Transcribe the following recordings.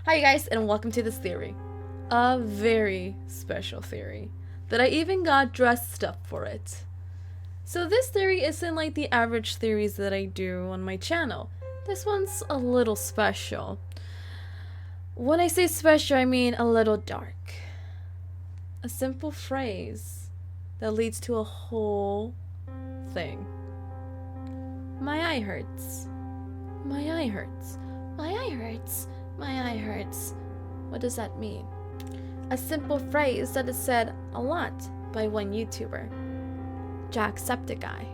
Hi guys, and welcome to this theory. A very special theory that I even got dressed up for it. So this theory isn't like the average theories that I do on my channel. This one's a little special. When I say special, I mean a little dark. A simple phrase that leads to a whole thing. My eye hurts. My eye hurts. My eye hurts. My eye hurts. What does that mean? A simple phrase that is said a lot by one YouTuber, Jacksepticeye.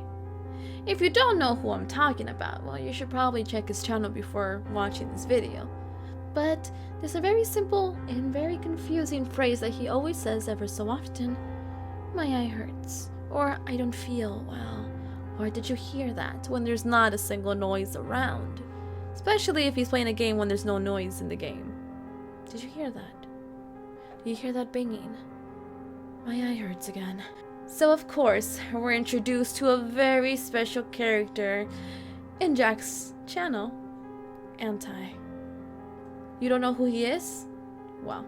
If you don't know who I'm talking about, well, you should probably check his channel before watching this video. But there's a very simple and very confusing phrase that he always says ever so often. My eye hurts. Or I don't feel well. Or did you hear that? When there's not a single noise around. Especially if he's playing a game when there's no noise in the game. Did you hear that? Do you hear that binging? My eye hurts again. So of course, we're introduced to a very special character in Jack's channel, Anti. You don't know who he is? Well,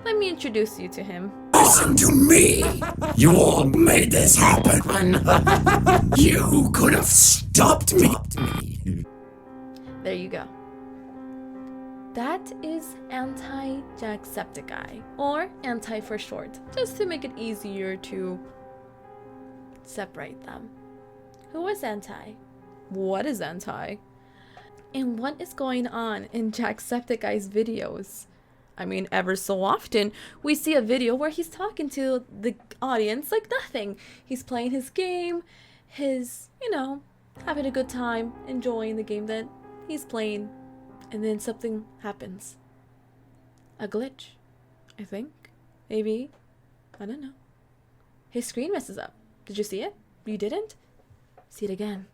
let me introduce you to him. Listen to me! You all made this happen! You could have stopped me! There you go. That is Anti-Jacksepticeye, or Anti for short, just to make it easier to separate them. Who is Anti? What is Anti? And what is going on in Jacksepticeye's videos? I mean, ever so often, we see a video where he's talking to the audience like nothing. He's playing his game, having a good time, enjoying the game that he's playing, and then something happens. A glitch, I think. Maybe. I don't know. His screen messes up. Did you see it? You didn't? See it again.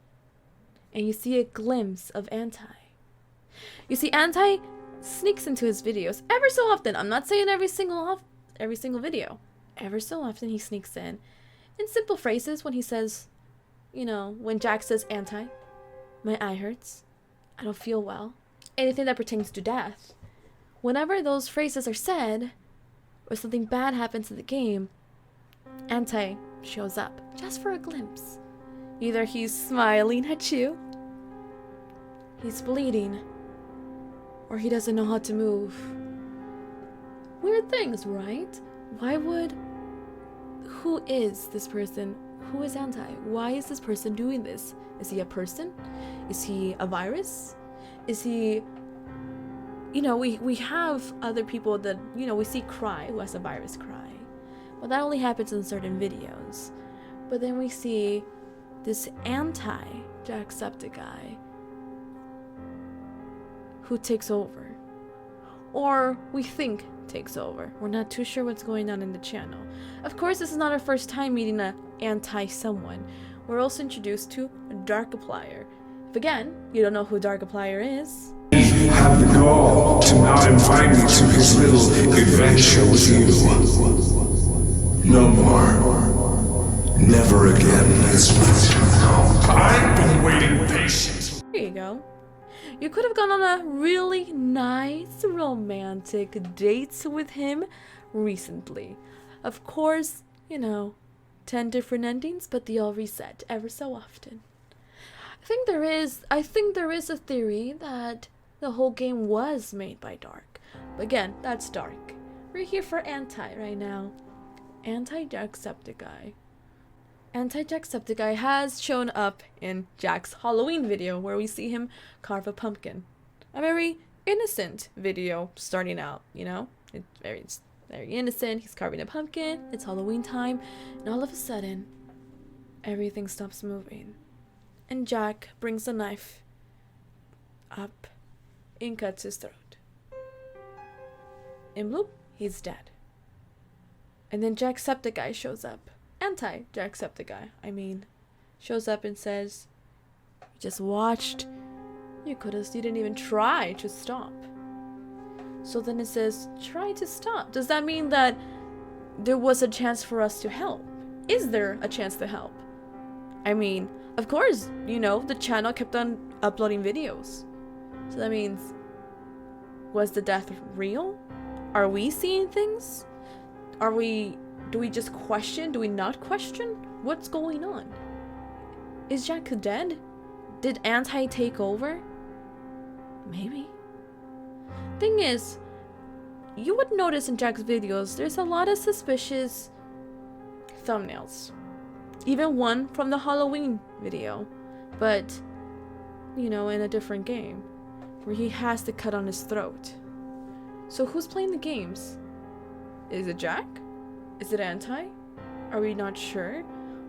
And you see a glimpse of Anti. You see, Anti sneaks into his videos ever so often. I'm not saying every single video. Ever so often he sneaks in simple phrases when he says, when Jack says Anti, my eye hurts, I don't feel well, anything that pertains to death. Whenever those phrases are said, or something bad happens in the game, Anti shows up just for a glimpse. Either he's smiling at you, he's bleeding, or he doesn't know how to move. Weird things, right? Who is this person? Who is Anti? Why is this person doing this? Is he a person? Is he a virus? Is he, we have other people that, we see Cry, who has a virus Cry. Well, that only happens in certain videos. But then we see this Anti-Jacksepticeye who takes over. Or we think takes over. We're not too sure what's going on in the channel. Of course, this is not our first time meeting a anti-someone. We're also introduced to Darkiplier. If again, you don't know who Darkiplier is, You have the gall to not invite me to his little adventure with you. No more. Never again, Lisbeth. I've been waiting patiently. there you go. You could have gone on a really nice romantic date with him recently. Of course, 10 different endings, but they all reset ever so often. I think there is a theory that the whole game was made by Dark. But again, that's Dark. We're here for Anti right now. Anti-Jacksepticeye. Anti-Jacksepticeye has shown up in Jack's Halloween video where we see him carve a pumpkin. A very innocent video starting out, It's very innocent. He's carving a pumpkin. It's Halloween time. And all of a sudden, everything stops moving. And Jack brings a knife up and cuts his throat. And bloop, he's dead. And then Jacksepticeye shows up. Anti-Jacksepticeye, shows up and says, you just watched. You didn't even try to stop. So then it says, try to stop. Does that mean that there was a chance for us to help? Is there a chance to help? Of course, the channel kept on uploading videos. So that means Was the death real? Are we seeing things? Do we just question? Do we not question? What's going on? Is Jack dead? Did Anti take over? Maybe. Thing is, you would notice in Jack's videos, there's a lot of suspicious thumbnails. Even one from the Halloween video, but, you know, in a different game, where he has to cut on his throat. So who's playing the games? Is it Jack? Is it Anti? Are we not sure?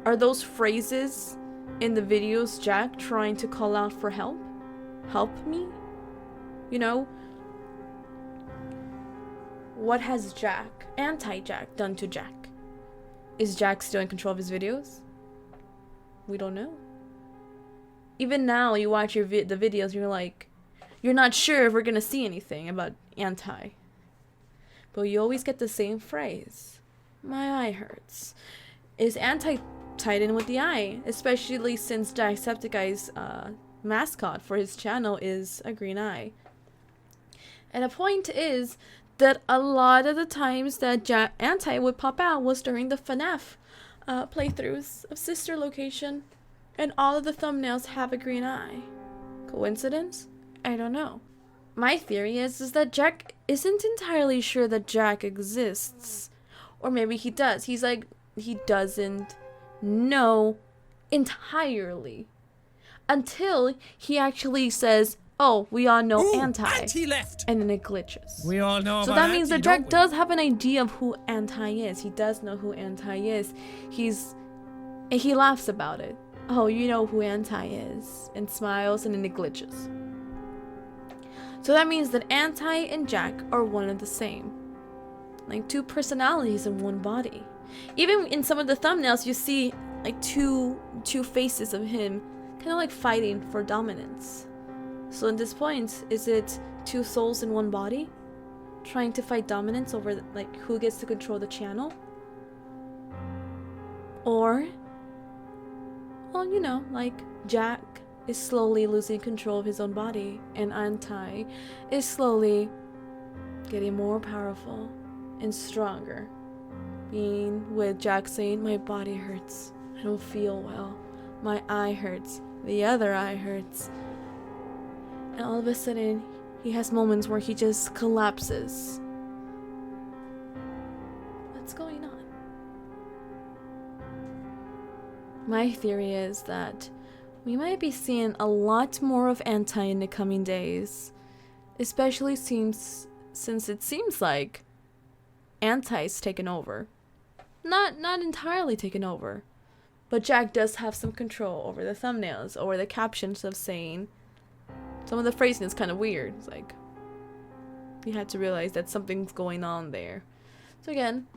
Are those phrases in the videos Jack trying to call out for help? Help me? You know? What has Jack, Anti-Jack, done to Jack? Is Jack still in control of his videos? We don't know. Even now, you watch the videos, you're like, you're not sure if we're gonna see anything about Anti. But you always get the same phrase. My eye hurts. Is Anti tied in with the eye? Especially since Jacksepticeye's mascot for his channel is a green eye. And the point is that a lot of the times that Anti would pop out was during the FNAF playthroughs of Sister Location. And all of the thumbnails have a green eye. Coincidence? I don't know. My theory is that Jack isn't entirely sure that Jack exists. Or maybe he does. He's like, he doesn't know entirely. Until he actually says, oh, we all know Anti left. And then it glitches. We all know so about that means that Jack does have an idea of who Anti is. He does know who Anti is. And he laughs about it. Oh, you know who Anti is. And smiles, and then it glitches. So that means that Anti and Jack are one and the same. Like two personalities in one body. Even in some of the thumbnails, you see like two faces of him kind of like fighting for dominance. So at this point, is it two souls in one body? Trying to fight dominance over like who gets to control the channel? Or, well, you know, like Jack is slowly losing control of his own body, and Anti is slowly getting more powerful and stronger. Being with Jack saying, my body hurts, I don't feel well, my eye hurts, the other eye hurts. And all of a sudden, he has moments where he just collapses. What's going on? My theory is that we might be seeing a lot more of Anti in the coming days. Especially since it seems like Anti's taken over. Not entirely taken over. But Jack does have some control over the thumbnails or the captions of saying. Some of the phrasing is kind of weird. It's like, you had to realize that something's going on there. So again,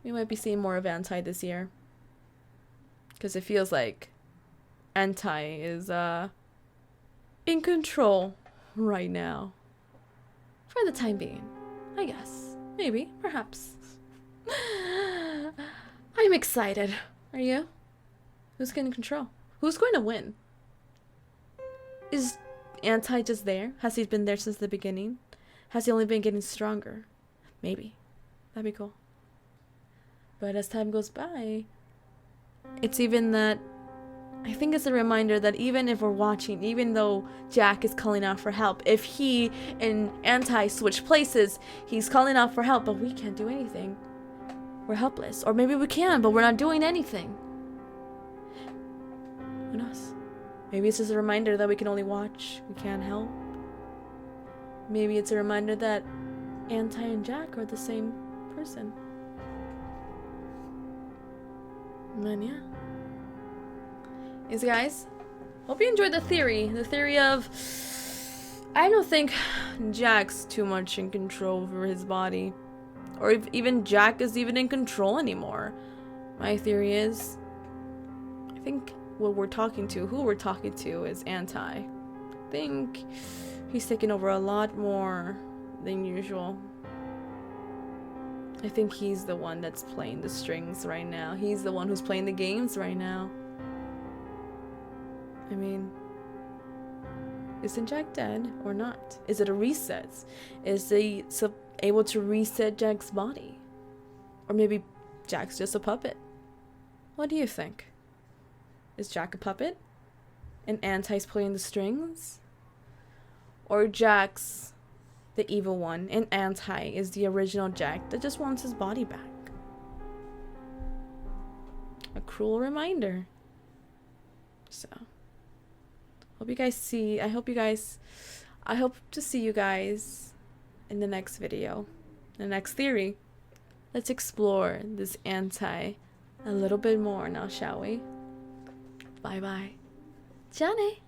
we might be seeing more of Anti this year. Because it feels like Anti is in control right now. For the time being, I guess. Maybe, perhaps. I'm excited. Are you? Who's getting control? Who's going to win? Is Anti just there? Has he been there since the beginning? Has he only been getting stronger? Maybe. That'd be cool. But as time goes by, it's even that I think it's a reminder that even if we're watching, even though Jack is calling out for help, if he and Anti switch places, he's calling out for help, but we can't do anything. We're helpless. Or maybe we can, but we're not doing anything. Who knows? Maybe it's just a reminder that we can only watch, we can't help. Maybe it's a reminder that Anti and Jack are the same person. And yeah. Yes, guys, hope you enjoyed the theory. The theory of, I don't think Jack's too much in control over his body. Or if even Jack is even in control anymore. My theory is, I think who we're talking to is Anti. I think he's taking over a lot more than usual. I think he's the one that's playing the strings right now. He's the one who's playing the games right now. I mean, Isn't Jack dead or not? Is it a reset? Is he able to reset Jack's body? Or maybe Jack's just a puppet? What do you think? Is Jack a puppet? And Antai's pulling the strings? Or Jack's the evil one and Antai is the original Jack that just wants his body back? A cruel reminder. So, hope you guys see. I hope to see you guys in the next video, the next theory. Let's explore this Antai a little bit more now, shall we? Bye bye. Johnny.